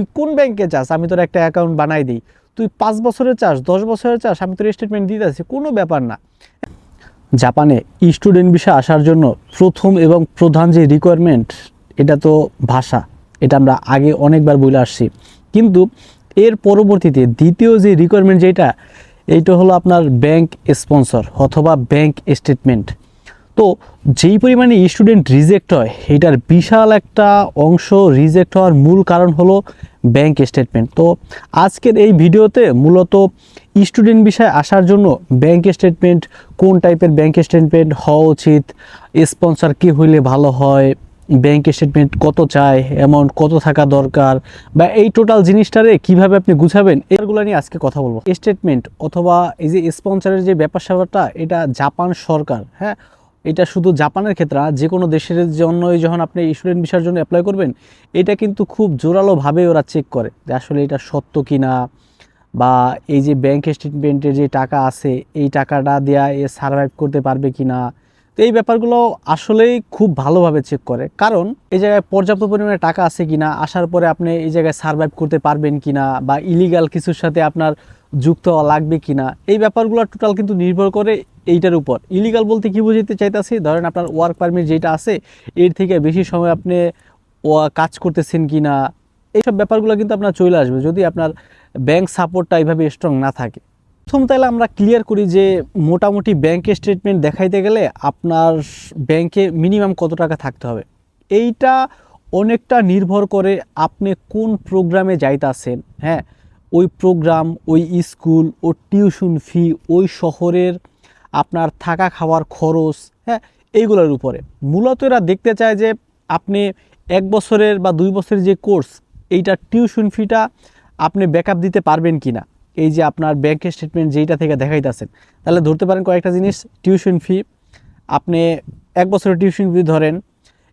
তুই কোন ব্যাংকে চাস, আমি তোর একটা অ্যাকাউন্ট বানাই দিই। তুই 5 বছরের চাস, 10 বছরের চাস, আমি তোর স্টেটমেন্ট দিতে আছি, কোনো ব্যাপার না। জাপানে স্টুডেন্ট ভিসা আসার জন্য প্রথম এবং প্রধান যে রিকোয়ারমেন্ট, এটা তো ভাষা। এটা আমরা আগে অনেকবার বলে আসছি, কিন্তু এর পরবর্তীতে দ্বিতীয় যে রিকোয়ারমেন্ট যেটা, এইটা হলো আপনার ব্যাংক স্পন্সর অথবা ব্যাংক স্টেটমেন্ট। তো যেই পরিমাণে স্টুডেন্ট রিজেক্ট হয়, এটার বিশাল একটা অংশ রিজেক্ট হওয়ার মূল কারণ হলো ব্যাংক স্টেটমেন্ট। তো আজকের এই ভিডিওতে মূলত স্টুডেন্ট বিষয়ে আসার জন্য ব্যাংক স্টেটমেন্ট, কোন টাইপের ব্যাংক স্টেটমেন্ট হওয়া উচিত, স্পন্সর কী হইলে ভালো হয়, ব্যাংক স্টেটমেন্ট কত চায়, অ্যামাউন্ট কত থাকা দরকার, বা এই টোটাল জিনিসটারে কিভাবে আপনি গুছাবেন, এগুলো নিয়ে আজকে কথা বলবো। স্টেটমেন্ট অথবা এই যে স্পন্সরের যে ব্যাপার স্যাপারটা, এটা জাপান সরকার, হ্যাঁ, এটা শুধু জাপানের ক্ষেত্রে না, যে কোনো দেশের জন্যই যখন আপনি স্টুডেন্ট ভিসার জন্য অ্যাপ্লাই করবেন, এটা কিন্তু খুব জোরালোভাবে ওরা চেক করে যে আসলে এটা সত্য কি না, বা এই যে ব্যাংক স্টেটমেন্টের যে টাকা আছে, এই টাকাটা দেওয়া এ সার্ভাইভ করতে পারবে কি না। তো এই ব্যাপারগুলো আসলেই খুব ভালোভাবে চেক করে, কারণ এই জায়গায় পর্যাপ্ত পরিমাণে টাকা আছে কি না, আসার পরে আপনি এই জায়গায় সার্ভাইভ করতে পারবেন কি না, বা ইলিগাল কিছুর সাথে আপনার যুক্ত হওয়া লাগবে কি না, এই ব্যাপারগুলো টোটাল কিন্তু নির্ভর করে এইটার উপর। ইলিগাল বলতে কী বুঝতে চাইতেছি, ধরেন আপনার ওয়ার্ক পারমিট যেটা আছে, এর থেকে বেশি সময় আপনি কাজ করতেছেন কি না, এইসব ব্যাপারগুলো কিন্তু আপনার চলে আসবে যদি আপনার ব্যাংক সাপোর্টটা এইভাবে স্ট্রং না থাকে। প্রথম তাহলে আমরা ক্লিয়ার করি যে মোটামুটি ব্যাংক স্টেটমেন্ট দেখাইতে গেলে আপনার ব্যাংকে মিনিমাম কত টাকা থাকতে হবে। এইটা অনেকটা নির্ভর করে আপনি কোন প্রোগ্রামে যাইতাছেন, হ্যাঁ, ওই প্রোগ্রাম, ওই স্কুল, ও টিউশন ফি, ওই শহরের আপনার থাকা খাওয়ার খরচ, হ্যাঁ, এইগুলোর উপরে মূলত এরা দেখতে চায় যে আপনি 1 বছরের বা 2 বছরের যে কোর্স, এইটার টিউশন ফিটা আপনি ব্যাকআপ দিতে পারবেন কি না। এই যে আপনার ব্যাংক স্টেটমেন্ট যেইটা থেকে দেখাইতেছেন, তাহলে ধরতে পারেন কয়েকটা জিনিস। টিউশন ফি, আপনি 1 বছরের টিউশন ফি ধরেন,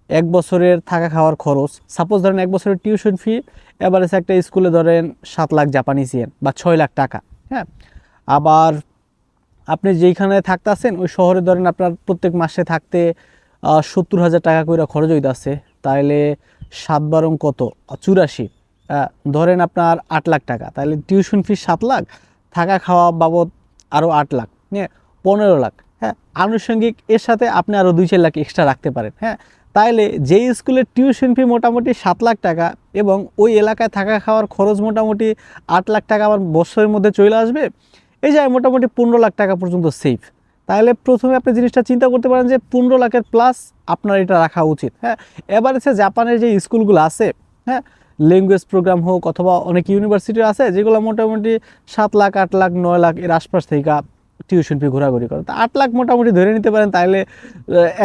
1 বছরের থাকা খাওয়ার খরচ, সাপোজ ধরেন 1 বছরের টিউশন ফি এভারেজ একটা স্কুলে ধরেন 7 লাখ জাপানিজ ইয়েন বা 6 লাখ টাকা, হ্যাঁ। আবার আপনি যেইখানে থাকতেছেন ওই শহরে ধরেন আপনার প্রত্যেক মাসে থাকতে 70,000 টাকা করে খরচ হইতেছে, তাহলে 7 × 12 কত, 84, ধরেন আপনার 8 লাখ টাকা, তাহলে টিউশন ফি 7 লাখ, থাকা খাওয়া বাবদ আরও 8 লাখ, হ্যাঁ, 15 লাখ, হ্যাঁ। আনুষঙ্গিক এর সাথে আপনি আরও 2-4 লাখ এক্সট্রা রাখতে পারেন, হ্যাঁ। তাইলে যেই স্কুলের টিউশন ফি মোটামুটি 7 লাখ টাকা এবং ওই এলাকায় থাকা খাওয়ার খরচ মোটামুটি 8 লাখ টাকা আমার বছরের মধ্যে চলে আসবে, এই যায় মোটামুটি 15 লাখ টাকা পর্যন্ত সেফ। তাহলে প্রথমে আপনি জিনিসটা চিন্তা করতে পারেন যে 15 লাখের প্লাস আপনার এটা রাখা উচিত, হ্যাঁ। এবার এসে জাপানের যে স্কুলগুলো আছে, হ্যাঁ, ল্যাঙ্গুয়েজ প্রোগ্রাম হোক অথবা অনেক ইউনিভার্সিটি আছে যেগুলো মোটামুটি 7 লাখ, 8 লাখ, 9 লাখ এর আশপাশ থেকে টিউশন ফি ঘোরাঘুরি করে। তো 8 লাখ মোটামুটি ধরে নিতে পারেন, তাহলে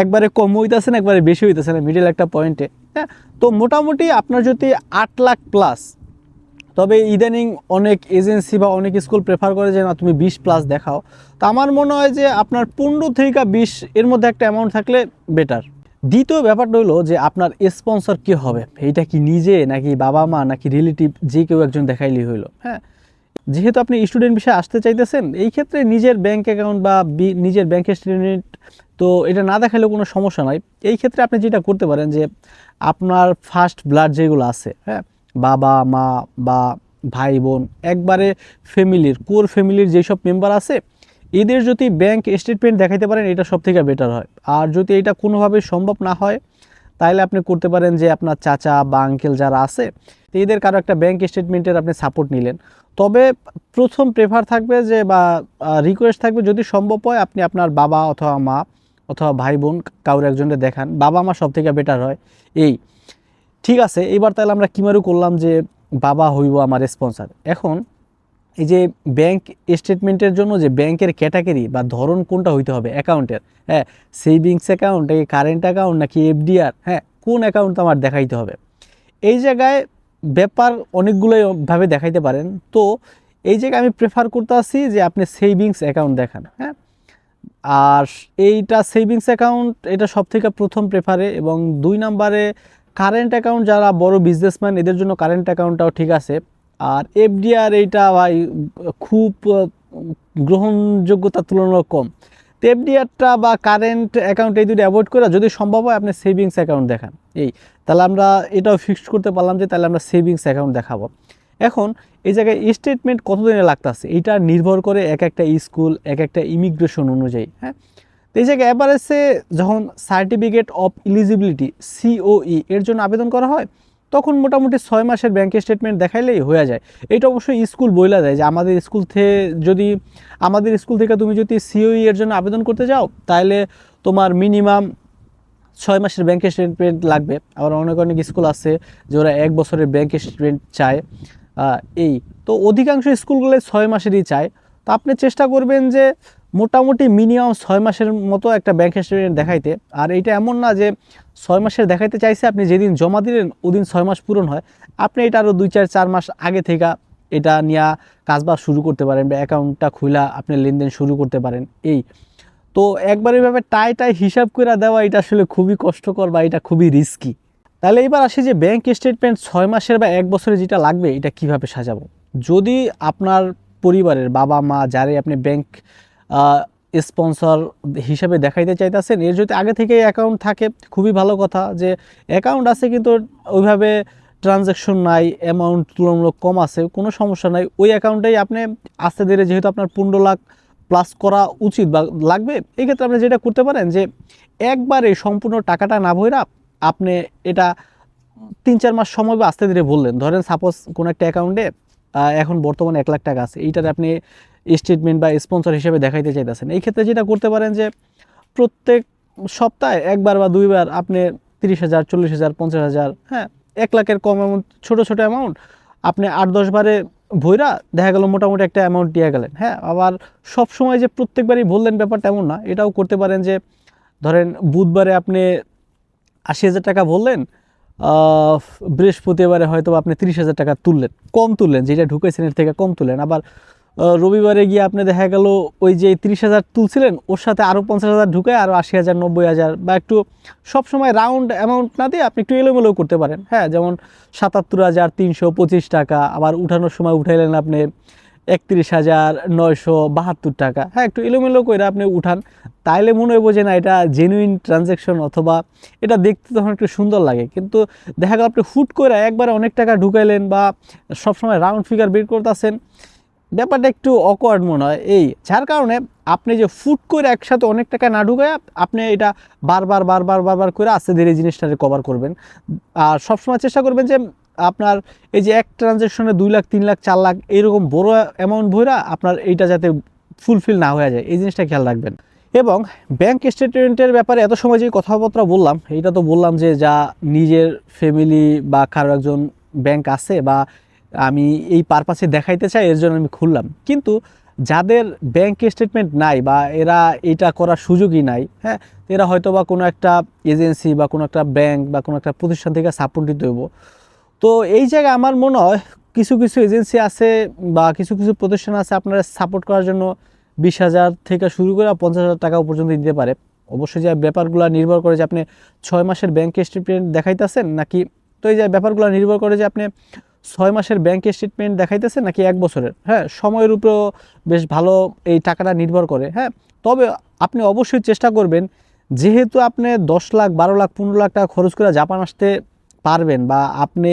একবারে কম হইতেছে না, একবারে বেশি হইতেছে না, মিডিল একটা পয়েন্টে, হ্যাঁ। তো মোটামুটি আপনার যদি 8 লাখ প্লাস, তবে ইদানিং অনেক এজেন্সি বা অনেক স্কুল প্রেফার করে যে না তুমি 20+ দেখাও। তো আমার মনে হয় যে আপনার 15 থেকে 20 এর মধ্যে একটা অ্যামাউন্ট থাকলে বেটার। দ্বিতীয় ব্যাপারটা হলো যে আপনার স্পন্সর কে হবে, এইটা কি নিজে নাকি বাবা মা নাকি রিলেটিভ, যে কেউ একজন দেখাইলেই হইলো, হ্যাঁ। যেহেতু আপনি স্টুডেন্ট বিষয়ে আসতে চাইতেছেন, এই ক্ষেত্রে নিজের ব্যাংক অ্যাকাউন্ট বা নিজের ব্যাংক স্টেটমেন্ট তো এটা না দেখালেও কোনো সমস্যা নয়। এই ক্ষেত্রে আপনি যেটা করতে পারেন যে আপনার ফার্স্ট ব্লাড যেগুলো আছে, হ্যাঁ, বাবা মা বা ভাই বোন, একবারে ফ্যামিলির কোর ফ্যামিলির যেসব মেম্বার আছে, এদের যদি ব্যাংক স্টেটমেন্ট দেখাইতে পারেন এটা সব থেকে বেটার হয়। আর যদি এটা কোনোভাবে সম্ভব না হয়, তাহলে আপনি করতে পারেন যে আপনার চাচা বা আঙ্কেল যারা আছে, এদের কারো একটা ব্যাংক স্টেটমেন্টের আপনি সাপোর্ট নিলেন। তবে প্রথম প্রেফার থাকবে যে বা রিকোয়েস্ট থাকবে, যদি সম্ভব হয় আপনি আপনার বাবা অথবা মা অথবা ভাই বোন কারোর একজনকে দেখান, বাবা মা সব থেকে বেটার হয়। এই ঠিক আছে, এবার তাহলে আমরা কিমারু করলাম যে বাবা হইব আমার স্পন্সর। এখন এই যে ব্যাংক স্টেটমেন্টের জন্য যে ব্যাংকের ক্যাটাগরি বা ধরন কোনটা হইতে হবে অ্যাকাউন্টের, হ্যাঁ, সেভিংস অ্যাকাউন্ট নাকি কারেন্ট অ্যাকাউন্ট নাকি এফডিআর, হ্যাঁ, কোন অ্যাকাউন্ট আমার দেখাইতে হবে, এই জায়গায় ব্যাপার অনেকগুলোই ভাবে দেখাইতে পারেন। তো এই জায়গায় আমি প্রেফার করতে আসি যে আপনি সেভিংস অ্যাকাউন্ট দেখান, হ্যাঁ। আর এইটা সেভিংস অ্যাকাউন্ট এটা সব থেকে প্রথম প্রেফারে, এবং 2 নম্বরে কারেন্ট অ্যাকাউন্ট, যারা বড় বিজনেসম্যান এদের জন্য কারেন্ট অ্যাকাউন্টটাও ঠিক আছে। আর এফডিআর এইটা ভাই খুব গ্রহণযোগ্যতা তুলনামূলক কম, তো এফডিআরটা বা কারেন্ট অ্যাকাউন্ট এই দুটো অ্যাভয়েড করে যদি সম্ভব হয় আপনি সেভিংস অ্যাকাউন্ট দেখান। তাহলে আমরা এটাও ফিক্সড করতে পারলাম যে তাহলে আমরা সেভিংস অ্যাকাউন্ট দেখাবো। এখন এই জায়গায় স্টেটমেন্ট কতদিনে লাগতেছে এটা নির্ভর করে এক একটা স্কুল এক একটা ইমিগ্রেশন অনুযায়ী। হ্যাঁ, তো এই জায়গায় এভারেজে যখন সার্টিফিকেট অফ ইলিজিবিলিটি সিওই এর জন্য আবেদন করা হয় তখন মোটামুটি 6 মাসের ব্যাংক স্টেটমেন্ট দেখাইলেই হয়ে যায়। এটা অবশ্যই স্কুল বইলা দেয় যে আমাদের স্কুল থেকে তুমি যদি সিওই এর জন্য আবেদন করতে যাও তাহলে তোমার মিনিমাম 6 মাসের ব্যাংক স্টেটমেন্ট লাগবে। আবার অনেক অনেক স্কুল আছে যে ওরা 1 বছরের ব্যাংক স্টেটমেন্ট চায়। তো অধিকাংশ স্কুলগুলো 6 মাসেরই চায়। তো আপনি চেষ্টা করবেন যে মোটামুটি মিনিমাম 6 মাসের মতো একটা ব্যাংক স্টেটমেন্ট দেখাইতে। আর এইটা এমন না যে 6 মাসের দেখাইতে চাইছে আপনি যেদিন জমা দিলেন ওদিন 6 মাস পূরণ হয়, আপনি এটা আরও 2-4 মাস আগে থেকে এটা নিয়ে কাজবাজ শুরু করতে পারেন বা অ্যাকাউন্টটা খুলা আপনি লেনদেন শুরু করতে পারেন। তো একবার এইভাবে টাই হিসাব করে দেওয়া এটা আসলে খুবই কষ্টকর বা এটা খুবই রিস্কি। তাহলে এবার আসি যে ব্যাংক স্টেটমেন্ট 6 মাসের বা 1 বছরে যেটা লাগবে এটা কিভাবে সাজাবো। যদি আপনার পরিবারের বাবা মা যারে আপনি ব্যাংক স্পন্সর হিসাবে দেখাইতে চাইতেছেন এর যদি আগে থেকে অ্যাকাউন্ট থাকে খুবই ভালো কথা, যে অ্যাকাউন্ট আছে কিন্তু ওইভাবে ট্রানজ্যাকশন নাই, অ্যামাউন্ট তুলনামূলক কম আছে, কোনো সমস্যা নাই, ওই অ্যাকাউন্টেই আপনি আস্তে ধীরে যেহেতু আপনার 15 লাখ প্লাস করা উচিত বা লাগবে, এই ক্ষেত্রে আপনি যেটা করতে পারেন যে একবারে সম্পূর্ণ টাকাটা না ভইরা আপনি এটা 3-4 মাস সময় বা আস্তে ধীরে বললেন। ধরেন সাপোজ কোনো একটা অ্যাকাউন্টে এখন বর্তমানে 1 লাখ টাকা আছে, এইটাতে আপনি স্টেটমেন্ট বা স্পন্সর হিসেবে দেখাইতে চাইতেছেন। এই ক্ষেত্রে যেটা করতে পারেন যে প্রত্যেক সপ্তাহে একবার বা দুইবার আপনি 30,000, 40,000, 50,000, হ্যাঁ 1 লাখের কম অ্যামাউন্ট ছোটো ছোটো অ্যামাউন্ট আপনি 8-10 বারে ভইরা দেখা গেল মোটামুটি একটা অ্যামাউন্ট দিয়ে গেলেন। হ্যাঁ, আবার সব সময় যে প্রত্যেকবারই বললেন ব্যাপারটা এমন না, এটাও করতে পারেন যে ধরেন বুধবারে আপনি 80,000 টাকা বললেন, বৃহস্পতিবারে হয়তো আপনি 30,000 টাকা তুললেন, কম তুললেন, যেটা ঢুকেছেন এর থেকে কম তুললেন। আবার রবিবারে গিয়ে আপনি দেখা গেল ওই যে 30,000 তুলছিলেন ওর সাথে আরও 50,000 ঢুকে আরও 80,000, 90,000 বা একটু সবসময় রাউন্ড অ্যামাউন্ট না দিয়ে আপনি একটু এলোমেলো করতে পারেন। হ্যাঁ, যেমন 77,325 টাকা, আবার উঠানোর সময় উঠাইলেন আপনি 31,972 টাকা। হ্যাঁ, একটু এলোমেলো করে আপনি উঠান, তাইলে মনে হইব যে না এটা জেনুইন ট্রানজ্যাকশন, অথবা এটা দেখতে তখন একটু সুন্দর লাগে। কিন্তু দেখা গেল আপনি হুট করে একবারে অনেক টাকা ঢুকাইলেন বা সবসময় রাউন্ড ফিগার বের করতেছেন, ব্যাপারটা একটু অকওয়ার্ড মনে হয়। যার কারণে আপনি যে ফুট করে একসাথে অনেক টাকা না ঢুকায় আপনি এটা বারবার করে আস্তে ধীরে জিনিসটাকে কভার করবেন। আর সবসময় চেষ্টা করবেন যে আপনার এই যে এক ট্রানজ্যাকশনে 2 লাখ, 3 লাখ, 4 লাখ এইরকম বড় অ্যামাউন্ট ভরা আপনার এইটা যাতে ফুলফিল না হয়ে যায়, এই জিনিসটা খেয়াল রাখবেন। এবং ব্যাংক স্টেটমেন্টের ব্যাপারে এত সময় যে কথাবার্তা বললাম, এইটা তো বললাম যে যা নিজের ফ্যামিলি বা কারো একজন ব্যাংক আছে বা আমি এই পারপাসে দেখাইতে চাই এর জন্য আমি খুললাম। কিন্তু যাদের ব্যাংক স্টেটমেন্ট নাই বা এরা এটা করার সুযোগই নাই, হ্যাঁ, এরা হয়তো বা কোনো একটা এজেন্সি বা কোনো একটা ব্যাংক বা কোনো একটা প্রতিষ্ঠান থেকে সাপোর্ট দিতে হইব। তো এই জায়গায় আমার মনে হয় কিছু কিছু এজেন্সি আছে বা কিছু কিছু প্রতিষ্ঠান আছে আপনারা সাপোর্ট করার জন্য 20,000 থেকে শুরু করে 50,000 টাকা পর্যন্ত দিতে পারে। অবশ্যই যে ব্যাপারগুলো নির্ভর করে যে আপনি 6 মাসের ব্যাংক স্টেটমেন্ট দেখাইতেছেন নাকি, তো এই যে ব্যাপারগুলো নির্ভর করে যে আপনি 6 মাসের ব্যাংক স্টেটমেন্ট দেখাইতেছেন নাকি 1 বছরের। হ্যাঁ, সময়ের উপরেও বেশ ভালো এই টাকাটা নির্ভর করে। হ্যাঁ, তবে আপনি অবশ্যই চেষ্টা করবেন, যেহেতু আপনি 10 লাখ, 12 লাখ, 15 লাখ টাকা খরচ করে জাপান আসতে পারবেন বা আপনি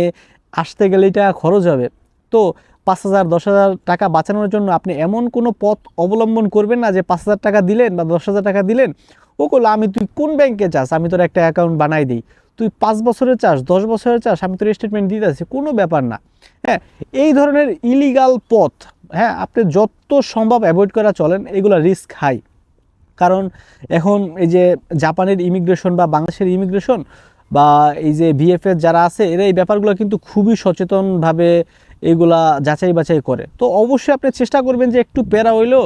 আসতে গেলেই টাকা খরচ হবে, তো 5,000, 10,000 টাকা বাঁচানোর জন্য আপনি এমন কোনো পথ অবলম্বন করবেন না যে 5,000 টাকা দিলেন বা 10,000 টাকা দিলেন, ও করলো আমি তুই কোন ব্যাংকে চাস, আমি তোর একটা অ্যাকাউন্ট বানাই দিই, তুই 5 বছরের চাস, 10 বছরের চাস, আমি তোর স্টেটমেন্ট দিতে আসছি, কোনো ব্যাপার না। হ্যাঁ, এই ধরনের ইলিগাল পথ, হ্যাঁ, আপনি যত সম্ভব অ্যাভয়েড করা চলেন, এগুলো রিস্ক হাই। কারণ এখন এই যে জাপানের ইমিগ্রেশন বা বাংলাদেশের ইমিগ্রেশন বা এই যে বিএফএস যারা আছে এরা এই ব্যাপারগুলো কিন্তু খুবই সচেতনভাবে এগুলা যাচাই বাছাই করে। তো অবশ্যই আপনি চেষ্টা করবেন যে একটু প্যারা হইলেও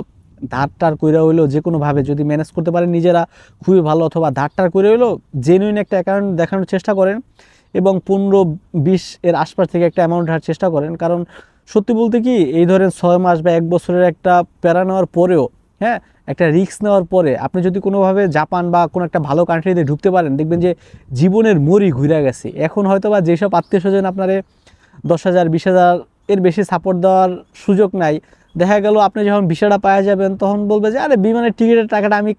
ধারটার কইরা হইলেও যে কোনোভাবে যদি ম্যানেজ করতে পারেন নিজেরা খুবই ভালো, অথবা ধারটার করে হইলেও জেনুইন একটা অ্যাকাউন্ট দেখানোর চেষ্টা করেন এবং 15-20 এর আশপাশ থেকে একটা অ্যামাউন্ট রাখার চেষ্টা করেন। কারণ সত্যি বলতে কি এই ধরেন 6 মাস বা 1 বছরের একটা প্যারা নেওয়ার পরেও, হ্যাঁ, একটা রিস্ক নেওয়ার পরে আপনি যদি কোনোভাবে জাপান বা কোনো একটা ভালো কান্ট্রিতে ঢুকতে পারেন, দেখবেন যে জীবনের মরি ঘুরে গেছে। এখন হয়তো বা যেসব আত্মীয় স্বজন আপনারে 10,000, 20,000 এর বেশি সাপোর্ট দেওয়ার সুযোগ নাই, দেখা গেল আপনি যখন ভিসাটা পাওয়া যাবেন তখন বলবে যে আরে বিমানের টিকিটের টাকাটা আমি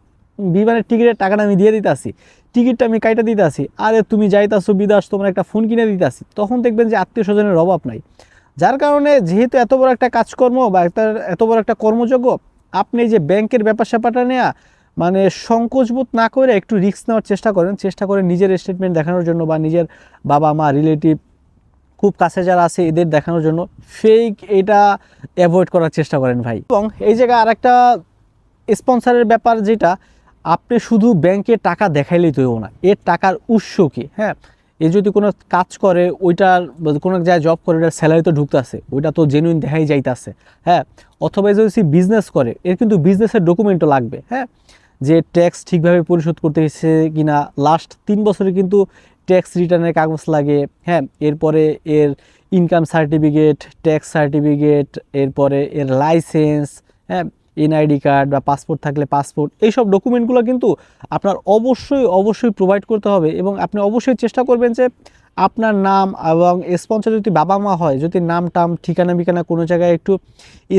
বিমানের টিকিটের টাকাটা আমি দিয়ে দিতেছি, টিকিটটা আমি কাইটা দিতে আসি, আরে তুমি যাইতাছো বিদেশ, তোমার একটা ফোন কিনে দিতে আসি, তখন দেখবেন যে আত্মীয় স্বজনের অভাব নাই। যার কারণে যেহেতু এত বড় একটা কাজকর্ম বা এত বড় একটা কর্মযোগ্য, আপনি যে ব্যাংকের ব্যাপার স্যাপারটা নেওয়া মানে সংকোচবোধ না করে একটু রিস্ক নেওয়ার চেষ্টা করেন নিজের স্টেটমেন্ট দেখানোর জন্য বা নিজের বাবা মা রিলেটিভ খুব কাছে যারা আছে এদের দেখানোর জন্য ফেক এটা অ্যাভয়েড করার চেষ্টা করেন ভাই। এবং এই জায়গায় আরেকটা স্পন্সরের ব্যাপার, যেটা আপনি শুধু ব্যাংকে টাকা দেখাইলেই তৈব না, এর টাকার উৎস কী। হ্যাঁ, এ যদি কোনো কাজ করে, ওইটার কোনো এক জায়গায় জব করে, ওইটার স্যালারি তো ঢুকতেছে, ওইটা তো জেনুইন দেখাই যাইতেছে। হ্যাঁ, অথবা যদি বিজনেস করে, এর কিন্তু বিজনেসের ডকুমেন্টও লাগবে। হ্যাঁ, যে ট্যাক্স ঠিকভাবে পরিশোধ করতে হয়েছে কিনা, লাস্ট 3 বছরে কিন্তু ট্যাক্স রিটার্নের কাগজ লাগে। হ্যাঁ, এরপরে এর ইনকাম সার্টিফিকেট, ট্যাক্স সার্টিফিকেট, এরপরে এর লাইসেন্স, হ্যাঁ, এনআইডি কার্ড বা পাসপোর্ট থাকলে পাসপোর্ট, এইসব ডকুমেন্টগুলো কিন্তু আপনার অবশ্যই প্রোভাইড করতে হবে। এবং আপনি অবশ্যই চেষ্টা করবেন যে আপনার নাম এবং স্পন্সর যদি বাবা মা হয়, যদি নাম টাম ঠিকানা বিকানা কোনো জায়গায় একটু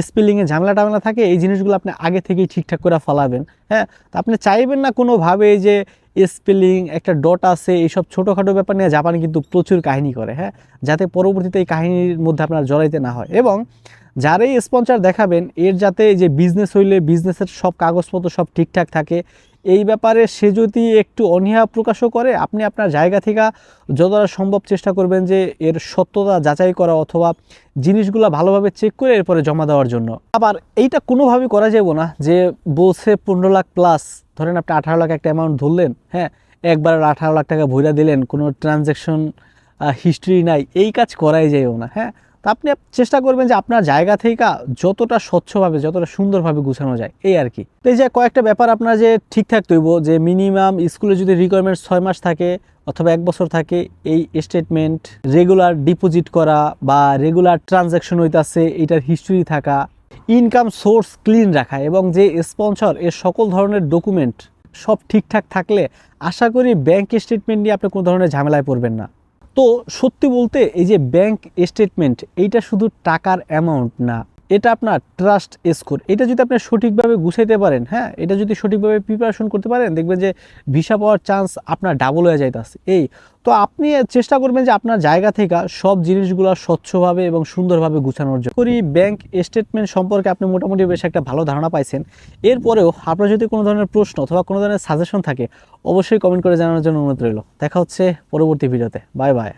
স্পেলিংয়ে ঝামেলা টামেলা থাকে, এই জিনিসগুলো আপনি আগে থেকেই ঠিকঠাক করে ফেলাবেন। হ্যাঁ, তো আপনি চাইবেন না কোনোভাবে যে স্পেলিং একটা ডট আছে, এইসব ছোটোখাটো ব্যাপার নিয়ে জাপানি কিন্তু প্রচুর কাহিনী করে। হ্যাঁ, যাতে পরবর্তীতে এই কাহিনীর মধ্যে আপনার জড়াইতে না হয়। এবং যারাই স্পন্সর দেখাবেন, এর যাতে যে বিজনেস হইলে বিজনেসের সব কাগজপত্র সব ঠিকঠাক থাকে, এই ব্যাপারে সে যদি একটু অনীহা প্রকাশও করে, আপনি আপনার জায়গা থেকে যতটা সম্ভব চেষ্টা করবেন যে এর সত্যতা যাচাই করা অথবা জিনিসগুলো ভালোভাবে চেক করে এরপরে জমা দেওয়ার জন্য। আবার এইটা কোনোভাবেই করা যাবে না যে বলছে 15 লাখ প্লাস, ধরেন আপনি 18 লাখ একটা অ্যামাউন্ট ধরলেন, হ্যাঁ, একবার 18 লাখ টাকা ভইরা দিলেন, কোনো ট্রানজ্যাকশন হিস্ট্রি নাই, এই কাজ করাই যাবেও না। হ্যাঁ, তো আপনি চেষ্টা করবেন যে আপনার জায়গা থেকে যতটা স্বচ্ছভাবে যতটা সুন্দরভাবে গুছানো যায়, এই আর কি। তো এই যে কয়েকটা ব্যাপার আপনার যে ঠিকঠাক তৈব, যে মিনিমাম স্কুলে যদি রিকোয়ারমেন্ট 6 মাস থাকে অথবা 1 বছর থাকে, এই স্টেটমেন্ট, রেগুলার ডিপোজিট করা বা রেগুলার ট্রানজ্যাকশন হইতাছে এটার হিস্ট্রি থাকা, ইনকাম সোর্স ক্লিন রাখা, এবং যে স্পন্সর এর সকল ধরনের ডকুমেন্ট সব ঠিকঠাক থাকলে আশা করি ব্যাংক স্টেটমেন্ট নিয়ে আপনি কোনো ধরনের ঝামেলায় পড়বেন না। তো সত্যি বলতে এই যে ব্যাংক স্টেটমেন্ট, এইটা শুধু টাকার অ্যামাউন্ট না, এটা আপনার ট্রাস্ট স্কোর। এটা যদি আপনি সঠিকভাবে গুছাইতে পারেন, হ্যাঁ, এটা যদি সঠিকভাবে প্রিপারেশন করতে পারেন, দেখবেন যে ভিসা পাওয়ার চান্স আপনার ডাবল হয়ে যাইতেছে। এই তো আপনি চেষ্টা করবেন যে আপনার জায়গা থেকে সব জিনিসগুলো স্বচ্ছভাবে এবং সুন্দরভাবে গুছানোর জন্য। করি ব্যাংক স্টেটমেন্ট সম্পর্কে আপনি মোটামুটি বেশ একটা ভালো ধারণা পাইছেন। এরপরেও আপনার যদি কোনো ধরনের প্রশ্ন অথবা কোনো ধরনের সাজেশন থাকে, অবশ্যই কমেন্ট করে জানানোর জন্য অনুরোধ রইল। দেখা হচ্ছে পরবর্তী ভিডিওতে। Bye bye.